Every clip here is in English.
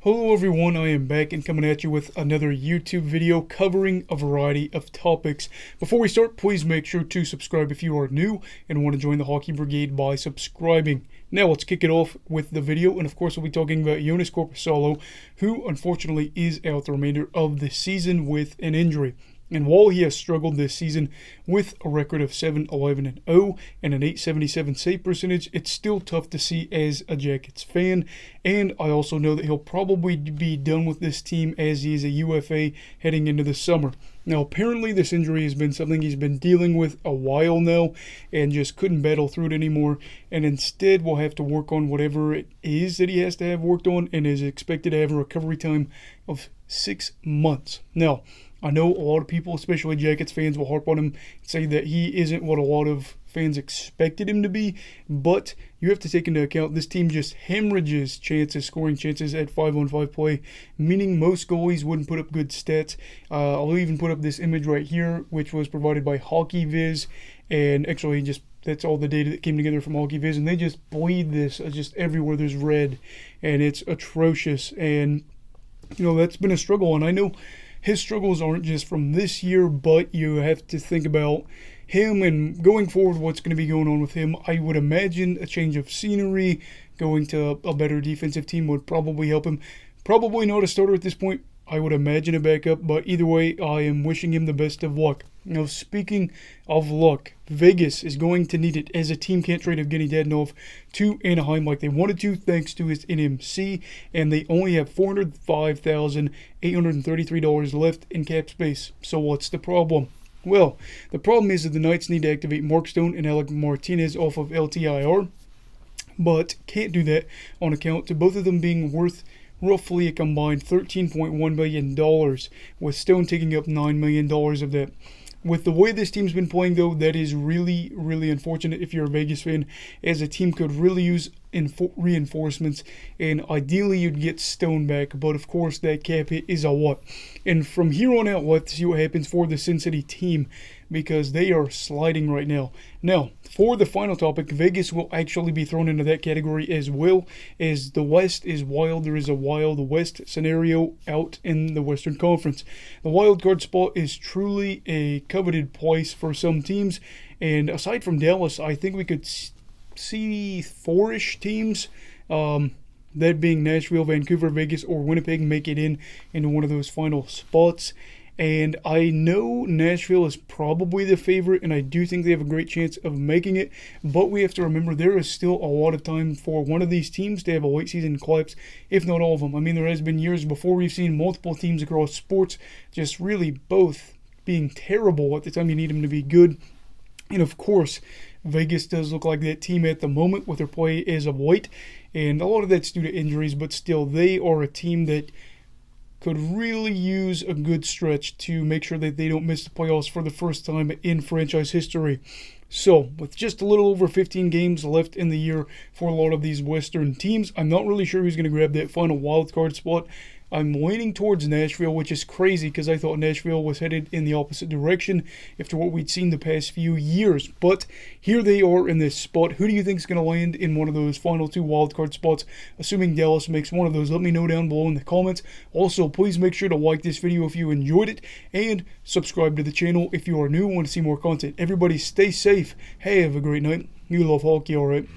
Hello everyone, I am back and coming at you with another YouTube video covering a variety of topics. Before we start, please make sure to subscribe if you are new and want to join the Hockey Brigade by subscribing. Now let's kick it off with the video, and of course we'll be talking about Joonas Korpisalo, who unfortunately is out the remainder of the season with an injury. And while he has struggled this season with a record of 7-11-0 and an .877 save percentage, it's still tough to see as a Jackets fan. And I also know that he'll probably be done with this team as he is a UFA heading into the summer. Now, apparently this injury has been something he's been dealing with a while now and just couldn't battle through it anymore. And instead will have to work on whatever it is that he has to have worked on, and is expected to have a recovery time of 6 months. Now, I know a lot of people, especially Jackets fans, will harp on him and say that he isn't what a lot of fans expected him to be, but you have to take into account this team just hemorrhages chances, scoring chances at 5-on-5 play, meaning most goalies wouldn't put up good stats. I'll even put up this image right here, which was provided by Hockey Viz, and actually that's all the data that came together from Hockey Viz, and they just bleed this just everywhere. There's red, and it's atrocious, and that's been a struggle. And I know his struggles aren't just from this year, but you have to think about him and going forward what's going to be going on with him. I would imagine a change of scenery, going to a better defensive team would probably help him. Probably not a starter at this point. I would imagine a backup, but either way, I am wishing him the best of luck. Now, speaking of luck, Vegas is going to need it, as a team can't trade Evgeny Dadonov to Anaheim like they wanted to thanks to his NMC, and they only have $405,833 left in cap space. So what's the problem? Well, the problem is that the Knights need to activate Mark Stone and Alec Martinez off of LTIR, but can't do that on account to both of them being worth roughly a combined $13.1 million, with Stone taking up $9 million of that. With the way this team's been playing, though, that is really, really unfortunate if you're a Vegas fan, as a team could really use reinforcements, and ideally you'd get Stone back, but of course that cap hit is a lot. And from here on out, we'll have to see what happens for the Sin City team, because they are sliding right now. Now, for the final topic, Vegas will actually be thrown into that category as well, as the West is wild. There is a Wild West scenario out in the Western Conference. The wild card spot is truly a coveted place for some teams, and aside from Dallas, I think we could see four-ish teams, that being Nashville, Vancouver, Vegas, or Winnipeg, make it into one of those final spots. And I know Nashville is probably the favorite, and I do think they have a great chance of making it, but we have to remember there is still a lot of time for one of these teams to have a late season collapse, if not all of them. I mean, there has been years before we've seen multiple teams across sports just really both being terrible at the time you need them to be good. And of course, Vegas does look like that team at the moment with their play as of late, and a lot of that's due to injuries, but still, they are a team that could really use a good stretch to make sure that they don't miss the playoffs for the first time in franchise history. So, with just a little over 15 games left in the year for a lot of these Western teams, I'm not really sure who's going to grab that final wild card spot. I'm leaning towards Nashville, which is crazy because I thought Nashville was headed in the opposite direction after what we'd seen the past few years. But here they are in this spot. Who do you think is going to land in one of those final two wildcard spots, assuming Dallas makes one of those? Let me know down below in the comments. Also, please make sure to like this video if you enjoyed it, and subscribe to the channel if you are new and want to see more content. Everybody stay safe. Hey, have a great night. You love hockey, alright?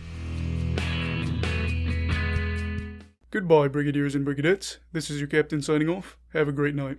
Goodbye, Brigadiers and Brigadettes. This is your captain signing off. Have a great night.